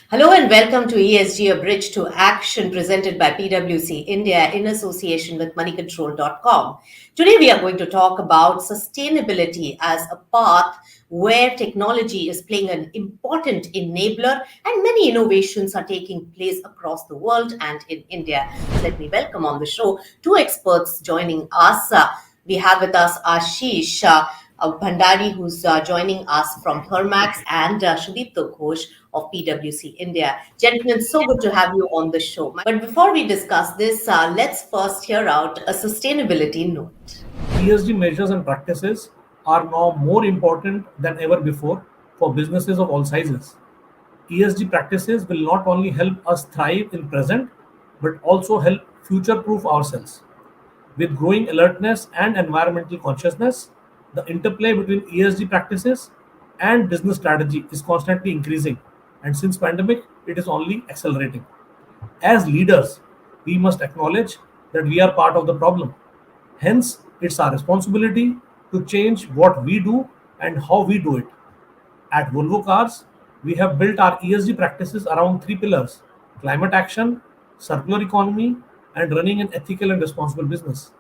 Hello and welcome to ESG, a bridge to action presented by PwC India in association with Moneycontrol.com. Today we are going to talk about sustainability as a path where technology is playing an important enabler and many innovations are taking place across the world and in India. Let me welcome on the show two experts joining us. We have with us Ashish Bhandari, who's joining us from Thermax, and Shudipto Ghosh of PwC India. Gentlemen, so good to have you on the show. But before we discuss this, let's first hear out a sustainability note. ESG measures and practices are now more important than ever before for businesses of all sizes. ESG practices will not only help us thrive in present but also help future-proof ourselves. With growing alertness and environmental consciousness, the interplay between ESG practices and business strategy is constantly increasing, and since pandemic, it is only accelerating. As leaders, we must acknowledge that we are part of the problem. Hence, it's our responsibility to change what we do and how we do it. At Volvo Cars, we have built our ESG practices around three pillars: climate action, circular economy, and running an ethical and responsible business.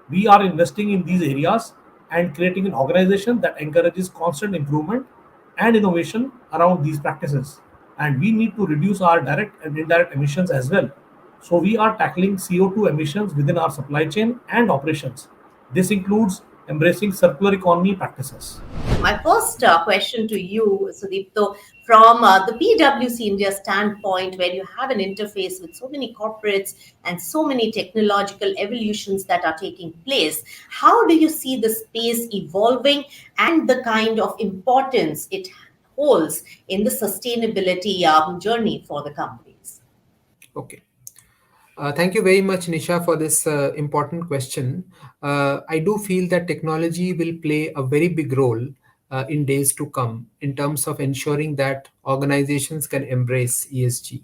We are investing in these areas and creating an organization that encourages constant improvement and innovation around these practices. And we need to reduce our direct and indirect emissions as well. So we are tackling CO2 emissions within our supply chain and operations. This includes embracing circular economy practices. My first question to you, Sudipto, from the PwC India standpoint, where you have an interface with so many corporates and so many technological evolutions that are taking place, how do you see the space evolving and the kind of importance it holds in the sustainability journey for the companies? Okay. Thank you very much, Nisha, for this important question. I do feel that technology will play a very big role in days to come in terms of ensuring that organizations can embrace ESG.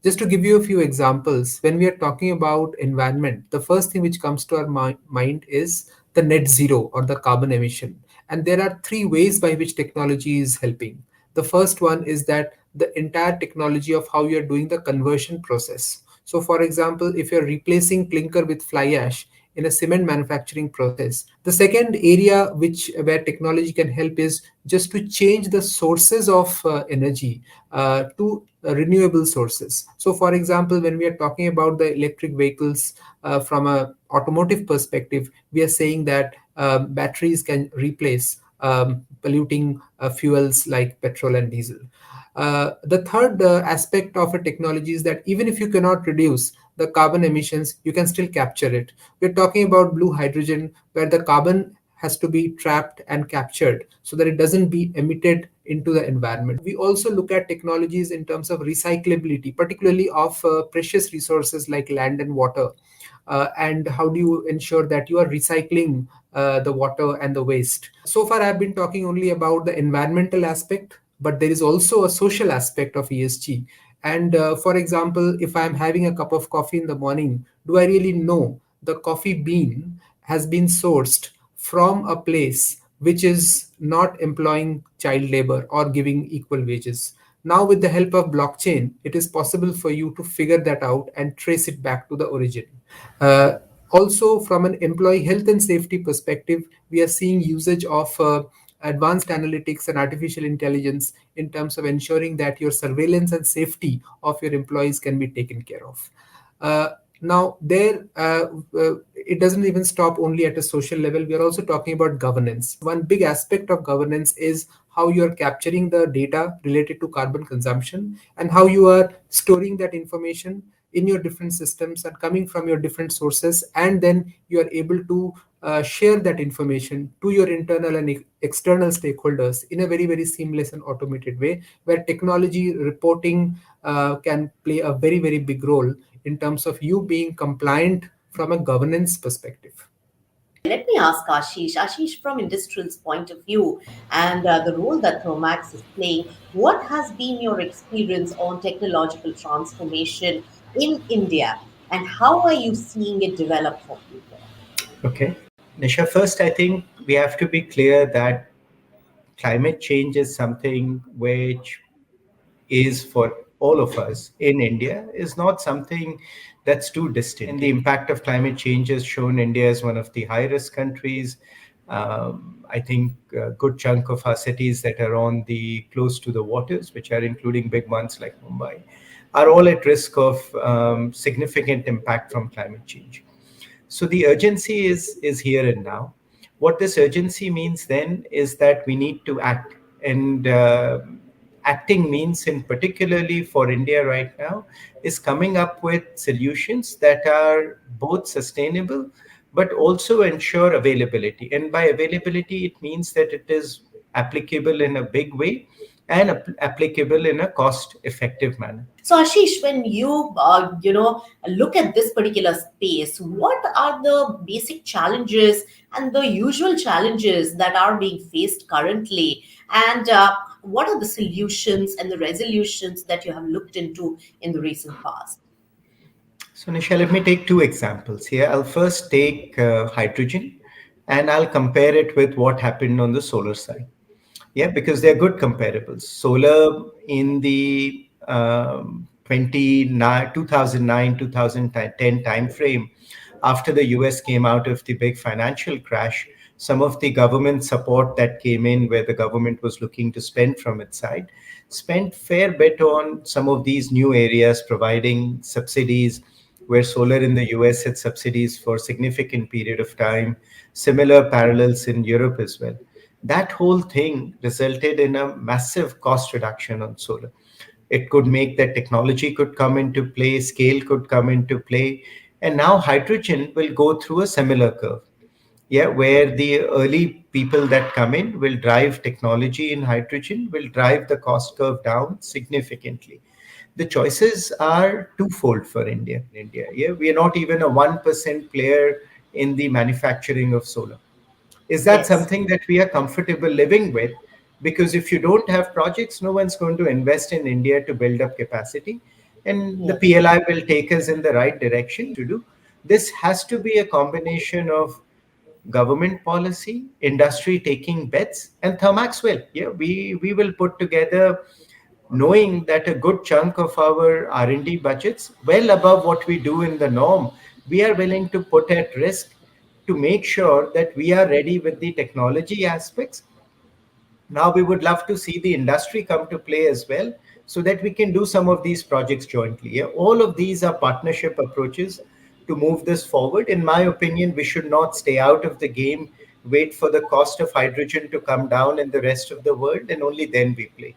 Just to give you a few examples, when we are talking about environment, the first thing which comes to our mind is the net zero or the carbon emission. And there are three ways by which technology is helping. The first one is that the entire technology of how you're doing the conversion process. So, for example, if you're replacing clinker with fly ash in a cement manufacturing process, the second area which where technology can help is just to change the sources of energy to renewable sources. So, for example, when we are talking about the electric vehicles from a automotive perspective, we are saying that batteries can replace polluting fuels like petrol and diesel. The third aspect of a technology is that even if you cannot reduce the carbon emissions, you can still capture it. We're talking about blue hydrogen, where the carbon has to be trapped and captured so that it doesn't be emitted into the environment. We also look at technologies in terms of recyclability, particularly of precious resources like land and water. And how do you ensure that you are recycling the water and the waste? So far, I've been talking only about the environmental aspect, but there is also a social aspect of ESG. And for example, if I'm having a cup of coffee in the morning, do I really know the coffee bean has been sourced from a place which is not employing child labor or giving equal wages? Now, with the help of blockchain, it is possible for you to figure that out and trace it back to the origin. Uh, Also, from an employee health and safety perspective, we are seeing usage of advanced analytics and artificial intelligence in terms of ensuring that your surveillance and safety of your employees can be taken care of. Now, it doesn't even stop only at a social level. We are also talking about governance. One big aspect of governance is how you are capturing the data related to carbon consumption and how you are storing that information in your different systems and coming from your different sources, and then you are able to share that information to your internal and external stakeholders in a very, very seamless and automated way, where technology reporting can play a very, very big role in terms of you being compliant from a governance perspective. Let me ask Ashish. Ashish, from industrial's point of view and the role that Thermax is playing, what has been your experience on technological transformation in India, and how are you seeing it develop for people? Okay. Nisha, first, I think we have to be clear that climate change is something which is for all of us in India is not something that's too distant. And the impact of climate change has shown India as one of the high risk countries. I think a good chunk of our cities that are on the close to the waters, which are including big ones like Mumbai, are all at risk of significant impact from climate change. So the urgency is here and now. What this urgency means then is that we need to act, and acting means, in particularly for India right now, is coming up with solutions that are both sustainable but also ensure availability. And by availability, it means that it is applicable in a big way and applicable in a cost-effective manner. So, Ashish, when you look at this particular space, what are the basic challenges and the usual challenges that are being faced currently, and what are the solutions and the resolutions that you have looked into in the recent past? So, Nisha, let me take two examples here. I'll first take hydrogen and I'll compare it with what happened on the solar side. Yeah, because they're good comparables. Solar in the 2009 2010 timeframe, after the US came out of the big financial crash, some of the government support that came in, where the government was looking to spend from its side, spent fair bit on some of these new areas, providing subsidies, where solar in the US had subsidies for significant period of time, similar parallels in Europe as well. That whole thing resulted in a massive cost reduction on solar. It could make that technology could come into play, scale could come into play, and now hydrogen will go through a similar curve. Yeah, where the early people that come in will drive technology in hydrogen, will drive the cost curve down significantly. The choices are twofold for India. Yeah, we are not even a 1% player in the manufacturing of solar. Is that Yes, something that we are comfortable living with? Because if you don't have projects, no one's going to invest in India to build up capacity. And the yes. PLI will take us in the right direction to do. This has to be a combination of government policy, industry taking bets, and Thermax will. Yeah, we will put together, knowing that a good chunk of our R&D budgets, well above what we do in the norm, we are willing to put at risk to make sure that we are ready with the technology aspects. Now we would love to see the industry come to play as well, so that we can do some of these projects jointly. Yeah, all of these are partnership approaches to move this forward. In my opinion, we should not stay out of the game, wait for the cost of hydrogen to come down in the rest of the world, and only then we play.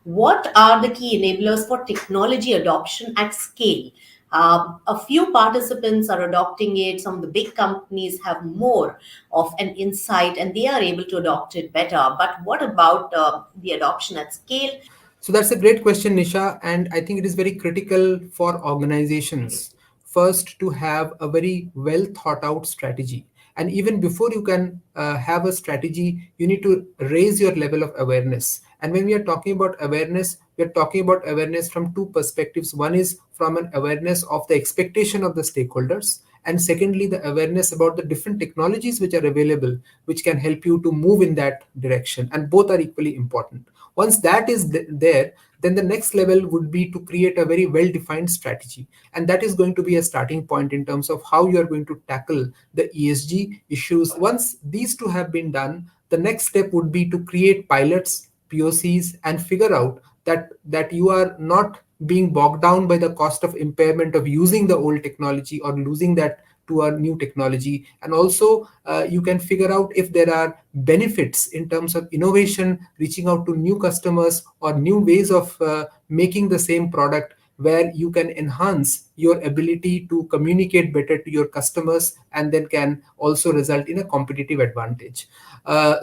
What are the key enablers for technology adoption at scale? A few participants are adopting it. Some of the big companies have more of an insight and they are able to adopt it better. But what about the adoption at scale? So that's a great question, Nisha, and I think it is very critical for organizations first to have a very well thought out strategy. And even before you can have a strategy, you need to raise your level of awareness. And when we are talking about awareness, we are talking about awareness from two perspectives. One is from an awareness of the expectation of the stakeholders, and secondly, the awareness about the different technologies which are available, which can help you to move in that direction. And both are equally important. Once that is there, then the next level would be to create a very well defined strategy, and that is going to be a starting point in terms of how you are going to tackle the ESG issues. Once these two have been done, the next step would be to create pilots, POCs, and figure out that you are not being bogged down by the cost of impairment of using the old technology or losing that to a new technology. And also you can figure out if there are benefits in terms of innovation, reaching out to new customers or new ways of making the same product, where you can enhance your ability to communicate better to your customers and then can also result in a competitive advantage.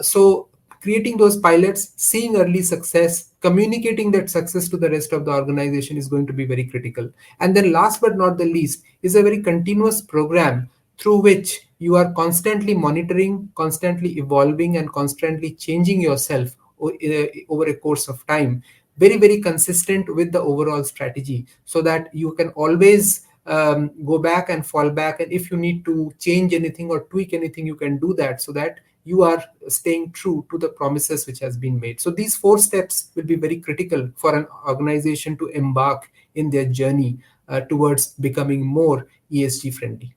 So creating those pilots, seeing early success, communicating that success to the rest of the organization is going to be very critical. And then last but not the least is a very continuous program through which you are constantly monitoring, constantly evolving, and constantly changing yourself over a course of time, very, very consistent with the overall strategy, so that you can always go back and fall back. And if you need to change anything or tweak anything, you can do that, so that you are staying true to the promises which has been made. So these 4 steps will be very critical for an organization to embark in their journey towards becoming more ESG friendly.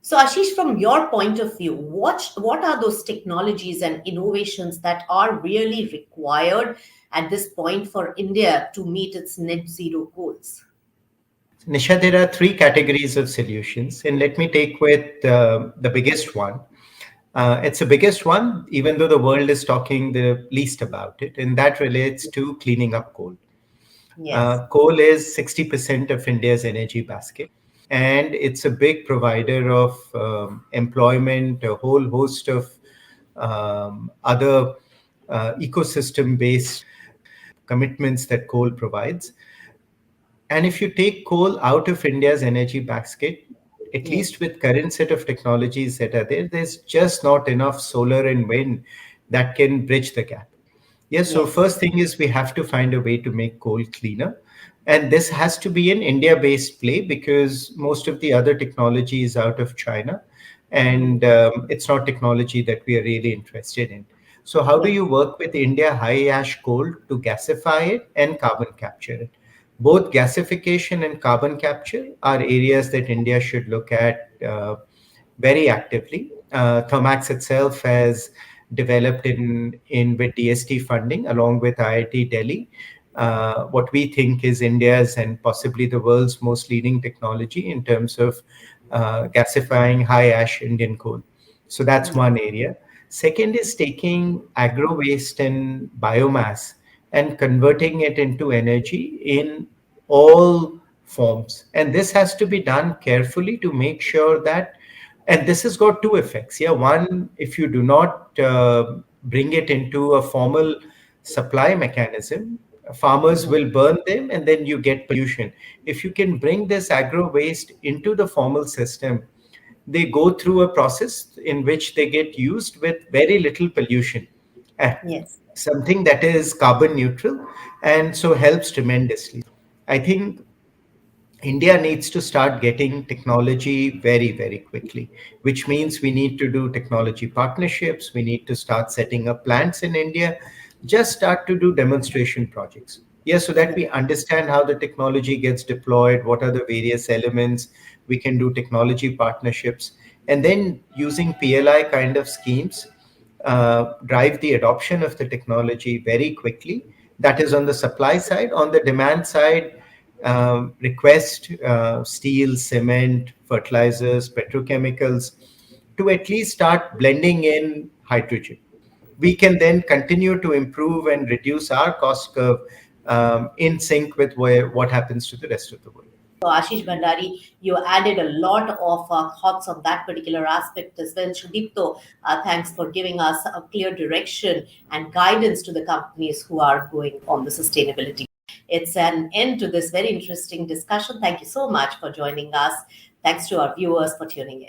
So, Ashish, from your point of view, what are those technologies and innovations that are really required at this point for India to meet its net zero goals? Nisha, there are three categories of solutions, and let me take with the biggest one. It's the biggest one, even though the world is talking the least about it, and that relates to cleaning up coal. Yes, Coal is 60% of India's energy basket, and it's a big provider of employment, a whole host of other ecosystem based commitments that coal provides. And if you take coal out of India's energy basket, at yes, least with current set of technologies that are there, there's just not enough solar and wind that can bridge the gap. Yes, so yes, first thing is we have to find a way to make coal cleaner. And this has to be an India based play because most of the other technology is out of China. And it's not technology that we are really interested in. So, how do yes, you work with India high ash coal to gasify it and carbon capture it? Both gasification and carbon capture are areas that India should look at very actively. Thermax itself has developed in with DST funding along with IIT Delhi. What we think is India's and possibly the world's most leading technology in terms of gasifying high ash Indian coal. So that's yes, one area. Second is taking agro waste and biomass and converting it into energy in all forms. And this has to be done carefully to make sure that, and this has got two effects. Yeah, one, if you do not bring it into a formal supply mechanism, farmers will burn them and then you get pollution. If you can bring this agro waste into the formal system, they go through a process in which they get used with very little pollution, uh, yes, something that is carbon neutral and so helps tremendously. I think India needs to start getting technology very, very quickly, which means we need to do technology partnerships. We need to start setting up plants in India, just start to do demonstration projects. Yes, so that yes, we understand how the technology gets deployed, what are the various elements. We can do technology partnerships, and then using PLI kind of schemes, drive the adoption of the technology very quickly. That is on the supply side. On the demand side, request steel, cement, fertilizers, petrochemicals to at least start blending in hydrogen. We can then continue to improve and reduce our cost curve in sync with what happens to the rest of the world. So, Ashish Bhandari, you added a lot of thoughts on that particular aspect as well. Shudipto, thanks for giving us a clear direction and guidance to the companies who are going on the sustainability. It's an end to this very interesting discussion. Thank you so much for joining us. Thanks to our viewers for tuning in.